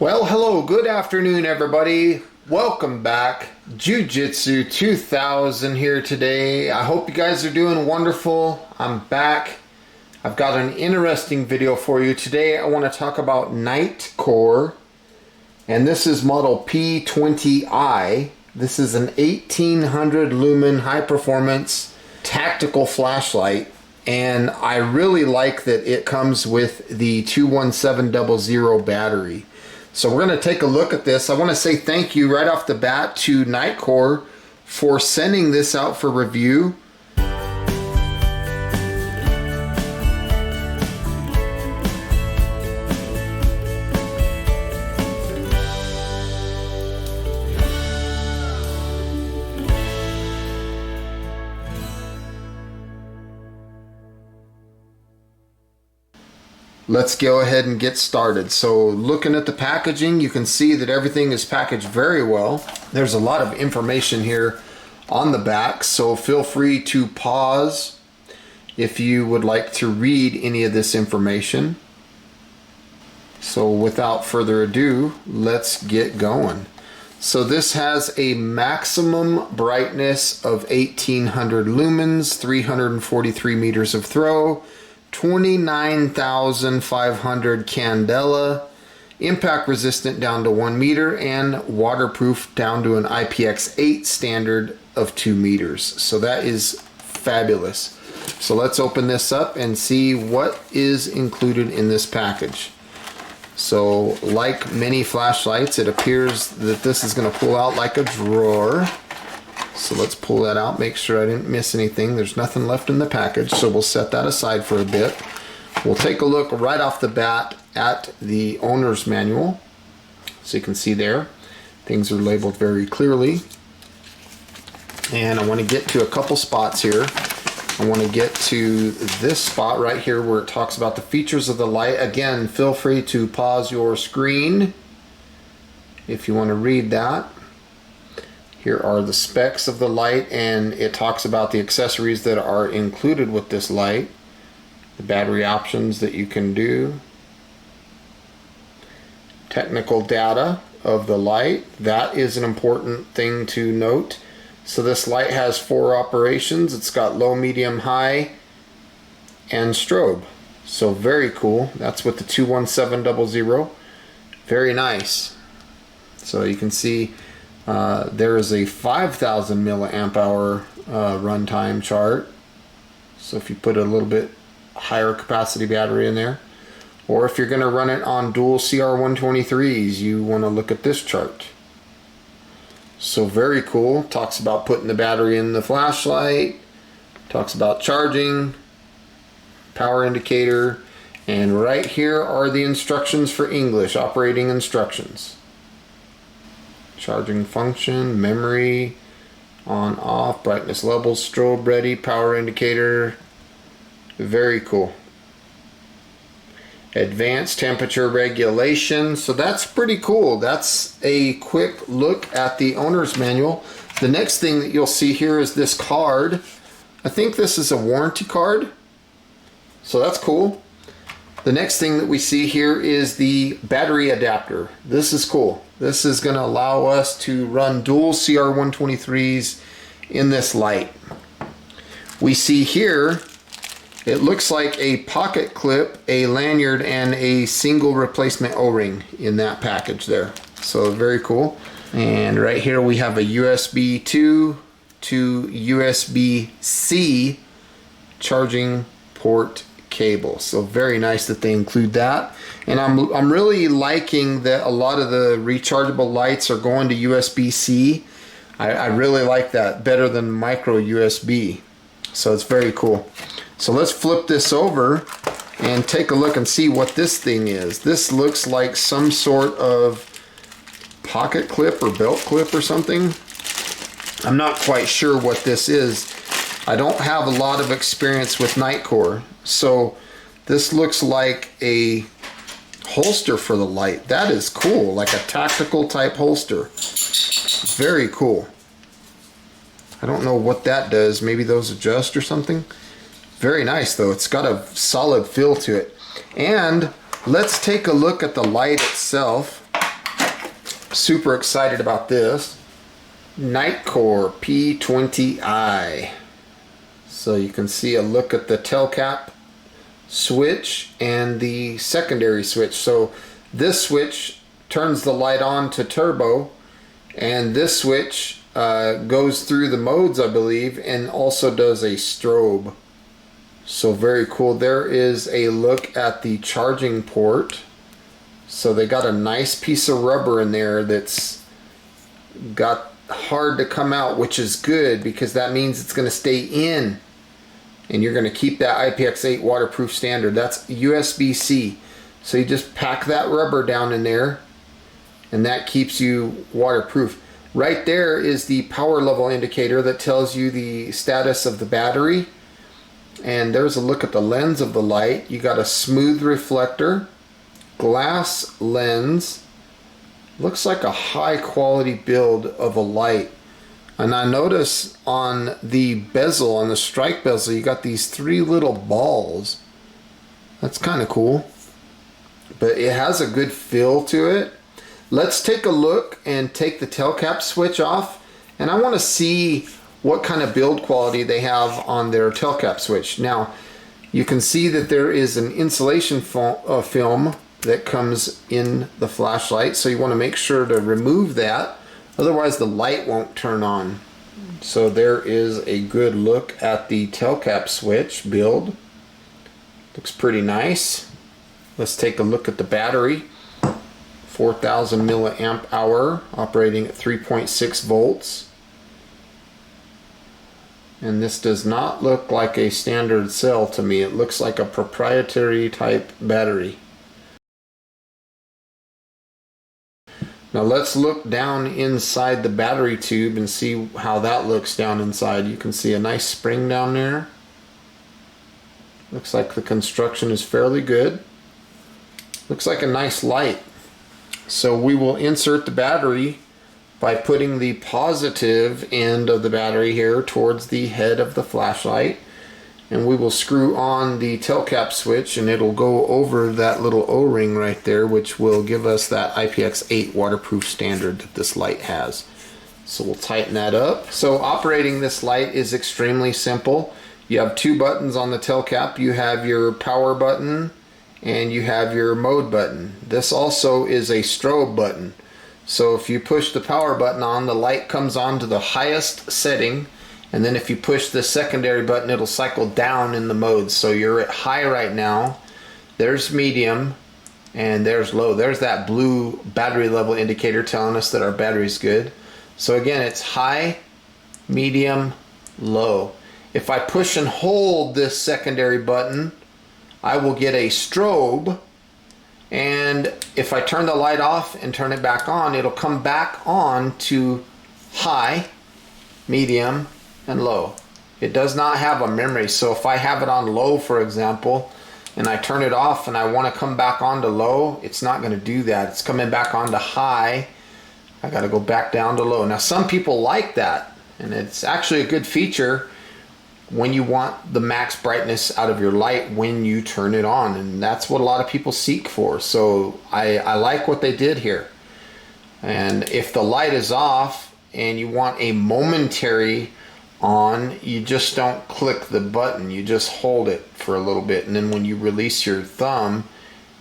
Well, hello, good afternoon, everybody. Welcome back. Jiu-Jitsu 2000 here today. I hope you guys are doing wonderful. I'm back. I've got an interesting video for you today. I want to talk about Nitecore, and this is model P20i. This is an 1800 lumen high performance tactical flashlight, and I really like that it comes with the 21700 battery. So we're going to take a look at this. I want to say thank you right off the bat to Nitecore for sending this out for review. Let's go ahead and get started. So looking at the packaging, you can see that everything is packaged very well. There's a lot of information here on the back, so feel free to pause if you would like to read any of this information. So without further ado, let's get going. So this has a maximum brightness of 1800 lumens, 343 meters of throw, 29,500 candela, impact resistant down to 1 meter, and waterproof down to an IPX8 standard of 2 meters. So that is fabulous. So let's open this up and see what is included in this package. So like many flashlights, it appears that this is going to pull out like a drawer. So let's pull that out, make sure I didn't miss anything. There's nothing left in the package, so we'll set that aside for a bit. We'll take a look right off the bat at the owner's manual. So you can see there, things are labeled very clearly. And I want to get to a couple spots here. I want to get to this spot right here where it talks about the features of the light. Again, feel free to pause your screen if you want to read that. Here are the specs of the light, and it talks about the accessories that are included with this light, the battery options that you can do, technical data of the light. That is an important thing to note. So this light has 4 operations. It's got low, medium, high, and strobe. So very cool. That's with the 21700. Very nice. So you can see there is a 5,000 milliamp hour runtime chart. So if you put a little bit higher capacity battery in there, or if you're going to run it on dual CR123s, you want to look at this chart. So very cool. Talks about putting the battery in the flashlight, talks about charging, power indicator, and right here are the instructions for English, operating instructions. Charging function, memory, on, off, brightness levels, strobe ready, power indicator. Very cool. Advanced temperature regulation. So that's pretty cool. That's a quick look at the owner's manual. The next thing that you'll see here is this card. I think this is a warranty card. So that's cool. The next thing that we see here is the battery adapter. This is cool. This is going to allow us to run dual CR123s in this light. We see here, it looks like a pocket clip, a lanyard, and a single replacement O-ring in that package there. So very cool. And right here we have a USB 2 to USB-C charging port cable. So very nice that they include that. And I'm really liking that a lot of the rechargeable lights are going to USB-C. I really like that, better than micro USB. So it's very cool. So let's flip this over and take a look and see what this thing is. This looks like some sort of pocket clip or belt clip or something. I'm not quite sure what this is. I don't have a lot of experience with Nitecore, so this looks like a holster for the light. That is cool, like a tactical type holster. Very cool. I don't know what that does. Maybe those adjust or something. Very nice though. It's got a solid feel to it. And let's take a look at the light itself. Super excited about this. Nitecore P20i. So you can see a look at the tail cap switch and the secondary switch. So this switch turns the light on to turbo, and this switch goes through the modes, I believe, and also does a strobe. So very cool. There is a look at the charging port. So they got a nice piece of rubber in there that's got hard to come out, which is good because that means it's going to stay in and you're going to keep that IPX8 waterproof standard. That's USB-C. So you just pack that rubber down in there and that keeps you waterproof. Right there is the power level indicator that tells you the status of the battery. And there's a look at the lens of the light. You got a smooth reflector, glass lens. Looks like a high quality build of a light. And I notice on the bezel, on the strike bezel, you got these 3 little balls. That's kind of cool. But it has a good feel to it. Let's take a look and take the tail cap switch off. And I want to see what kind of build quality they have on their tail cap switch. Now, you can see that there is an insulation film that comes in the flashlight, so you want to make sure to remove that, otherwise the light won't turn on. So there is a good look at the tail cap switch build. Looks pretty nice. Let's take a look at the battery. 4,000 milliamp hour, operating at 3.6 volts. And this does not look like a standard cell to me. It looks like a proprietary type battery. Now let's look down inside the battery tube and see how that looks down inside. You can see a nice spring down there. Looks like the construction is fairly good. Looks like a nice light. So we will insert the battery by putting the positive end of the battery here towards the head of the flashlight, and we will screw on the tail cap switch and it'll go over that little O-ring right there, which will give us that IPX8 waterproof standard that this light has. So we'll tighten that up. So operating this light is extremely simple. You have 2 buttons on the tail cap. You have your power button and you have your mode button. This also is a strobe button. So if you push the power button on, the light comes on to the highest setting, and then if you push the secondary button, it'll cycle down in the modes. So you're at high right now, there's medium, and there's low. There's that blue battery level indicator telling us that our battery's good. So again, it's high, medium, low. If I push and hold this secondary button, I will get a strobe. And if I turn the light off and turn it back on, it'll come back on to high, medium, and low. It does not have a memory. So if I have it on low, for example, and I turn it off and I want to come back on to low, it's not going to do that. It's coming back on to high. I got to go back down to low. Now some people like that, and it's actually a good feature when you want the max brightness out of your light when you turn it on, and that's what a lot of people seek for. So I like what they did here. And if the light is off and you want a momentary on, you just don't click the button, you just hold it for a little bit, and then when you release your thumb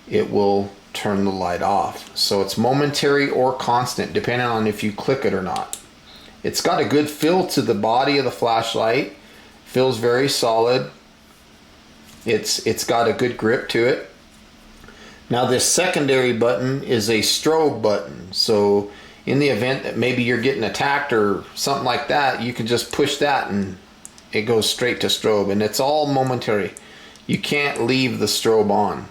it will turn the light off. So it's momentary or constant depending on if you click it or not. It's got a good feel to the body of the flashlight. Feels very solid. It's got a good grip to it. Now this secondary button is a strobe button. So in the event that maybe you're getting attacked or something like that, you can just push that and it goes straight to strobe, and it's all momentary. You can't leave the strobe on.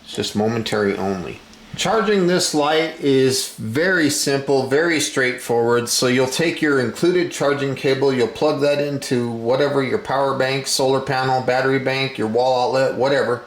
It's just momentary only. Charging this light is very simple, very straightforward. So you'll take your included charging cable, you'll plug that into whatever, your power bank, solar panel, battery bank, your wall outlet, whatever.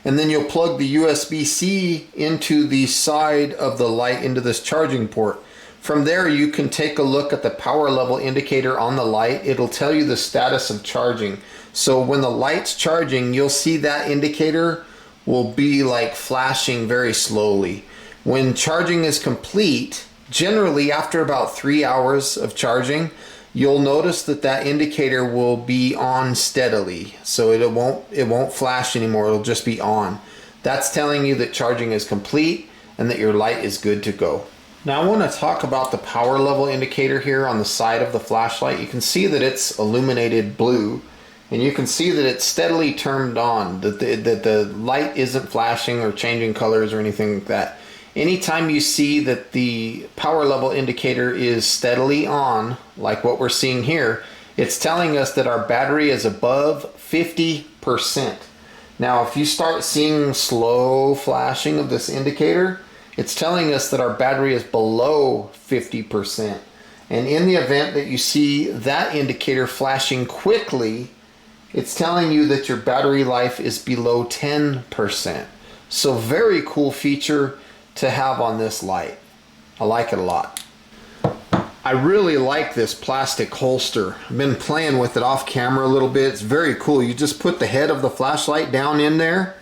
And then you'll plug the USB-C into the side of the light into this charging port. From there you can take a look at the power level indicator on the light. It'll tell you the status of charging. So when the light's charging, you'll see that indicator will be like flashing very slowly. When charging is complete, Generally, after about 3 hours of charging, you'll notice that that indicator will be on steadily. So it won't flash anymore, it'll just be on. That's telling you that charging is complete and that your light is good to go. Now I want to talk about the power level indicator here on the side of the flashlight. You can see that it's illuminated blue, and you can see that it's steadily turned on, that the light isn't flashing or changing colors or anything like that. Anytime you see that the power level indicator is steadily on, like what we're seeing here, it's telling us that our battery is above 50%. Now, if you start seeing slow flashing of this indicator, it's telling us that our battery is below 50%. And in the event that you see that indicator flashing quickly, it's telling you that your battery life is below 10%. So very cool feature to have on this light. I like it a lot. I really like this plastic holster. I've been playing with it off camera a little bit. It's very cool. You just put the head of the flashlight down in there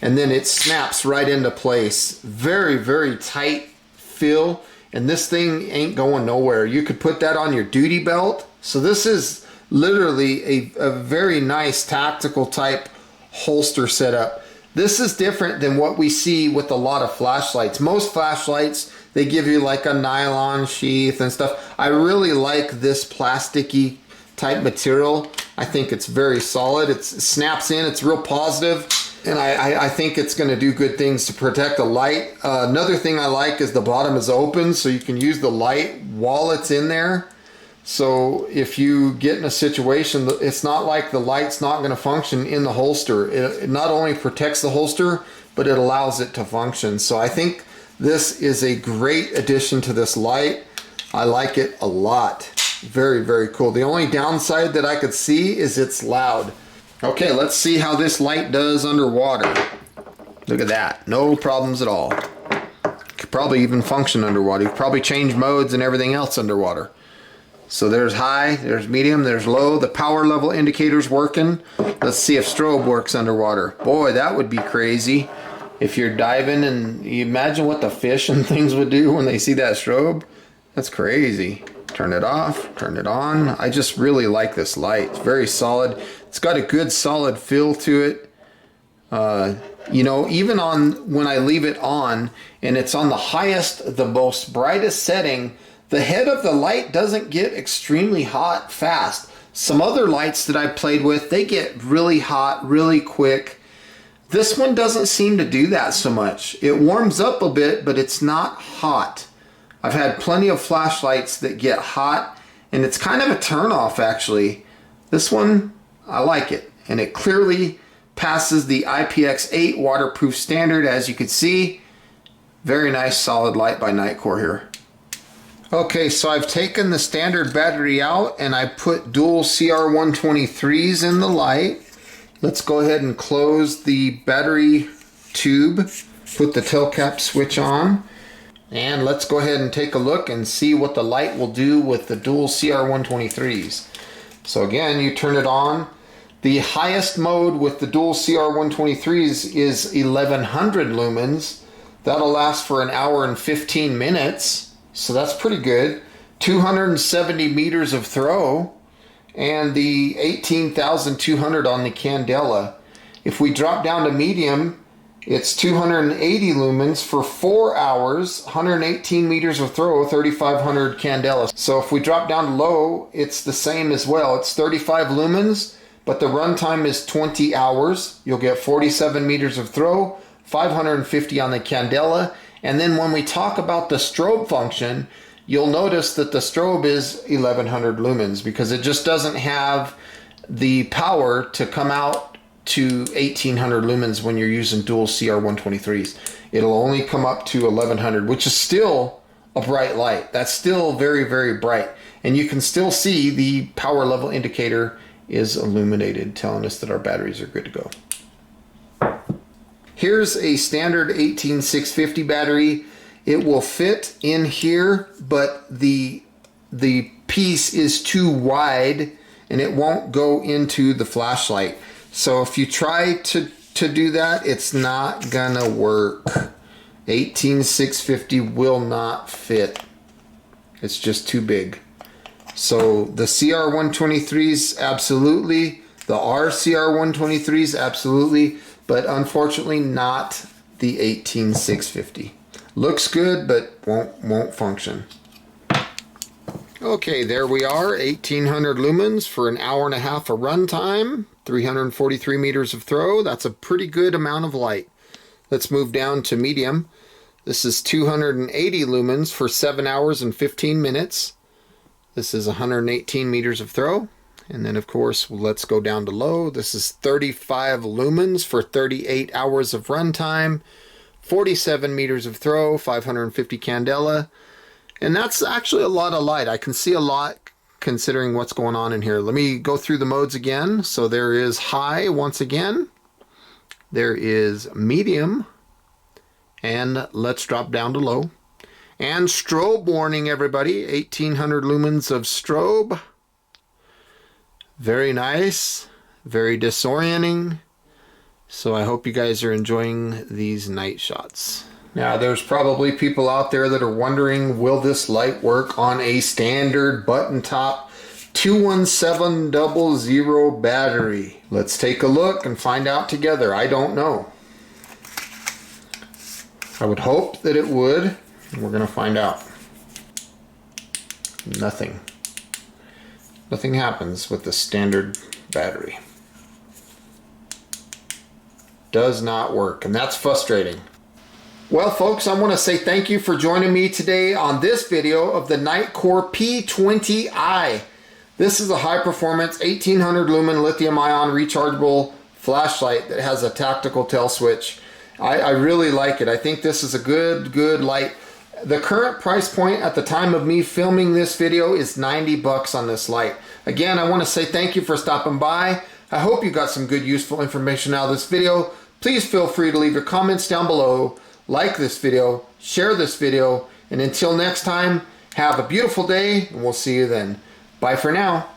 and then it snaps right into place. Very, very tight feel, and this thing ain't going nowhere. You could put that on your duty belt. So this is literally a very nice tactical type holster setup. This is different than what we see with a lot of flashlights. Most flashlights, they give you like a nylon sheath and stuff. I really like this plasticky type material. I think it's very solid. It snaps in, it's real positive, and I think it's gonna do good things to protect the light. Another thing I like is the bottom is open, so you can use the light while it's in there. So if you get in a situation, it's not like the light's not going to function in the holster. It not only protects the holster, but it allows it to function. So I think this is a great addition to this light. I like it a lot. Very, very cool. The only downside that I could see is it's loud. Okay, let's see how this light does underwater. Look at that. No problems at all. Could probably even function underwater. You could probably change modes and everything else underwater. So there's high, there's medium, there's low. The power level indicator's working. Let's see if strobe works underwater. Boy, that would be crazy. If you're diving and you imagine what the fish and things would do when they see that strobe. That's crazy. Turn it off, turn it on. I just really like this light. It's very solid. It's got a good solid feel to it. You know, even on when I leave it on and it's on the highest, the most brightest setting, the head of the light doesn't get extremely hot fast. Some other lights that I played with, they get really hot really quick. This one doesn't seem to do that so much. It warms up a bit, but it's not hot. I've had plenty of flashlights that get hot, and it's kind of a turn-off actually. This one, I like it, and it clearly passes the IPX8 waterproof standard, as you can see. Very nice solid light by Nitecore here. Okay, so I've taken the standard battery out and I put dual CR123s in the light. Let's go ahead and close the battery tube, put the tail cap switch on, and let's go ahead and take a look and see what the light will do with the dual CR123s. So again, you turn it on. The highest mode with the dual CR123s is 1100 lumens. That'll last for an hour and 15 minutes. So that's pretty good. 270 meters of throw, and the 18,200 on the candela. If we drop down to medium, it's 280 lumens for 4 hours, 118 meters of throw, 3,500 candela. So if we drop down to low, it's the same as well. It's 35 lumens, but the runtime is 20 hours. You'll get 47 meters of throw, 550 on the candela. And then when we talk about the strobe function, you'll notice that the strobe is 1100 lumens because it just doesn't have the power to come out to 1800 lumens when you're using dual CR123s. It'll only come up to 1100, which is still a bright light. That's still very, very bright. And you can still see the power level indicator is illuminated, telling us that our batteries are good to go. Here's a standard 18650 battery. It will fit in here, but the piece is too wide and it won't go into the flashlight. So if you try to do that, it's not gonna work. 18650 will not fit. It's just too big. So the CR123s absolutely, the RCR123s absolutely, but unfortunately not the 18650. Looks good, but won't function. Okay, there we are, 1800 lumens for an hour and a half of runtime, 343 meters of throw. That's a pretty good amount of light. Let's move down to medium. This is 280 lumens for 7 hours and 15 minutes. This is 118 meters of throw. And then of course, let's go down to low. This is 35 lumens for 38 hours of runtime, 47 meters of throw, 550 candela. And that's actually a lot of light. I can see a lot considering what's going on in here. Let me go through the modes again. So there is high once again. There is medium. And let's drop down to low. And strobe warning, everybody. 1800 lumens of strobe. Very nice. Very disorienting. So I hope you guys are enjoying these night shots. Now there's probably people out there that are wondering, will this light work on a standard button top 21700 battery? Let's take a look and find out together. I don't know. I would hope that it would. We're going to find out. Nothing. Nothing happens with the standard battery. Does not work, and that's frustrating. Well, folks, I want to say thank you for joining me today on this video of the Nitecore P20i. This is a high-performance 1800 lumen lithium-ion rechargeable flashlight that has a tactical tail switch. I really like it. I think this is a good light. The current price point at the time of me filming this video is 90 bucks on this light. Again, I want to say thank you for stopping by. I hope you got some good useful information out of this video. Please feel free to leave your comments down below, like this video, share this video, and until next time, have a beautiful day, and we'll see you then. Bye for now.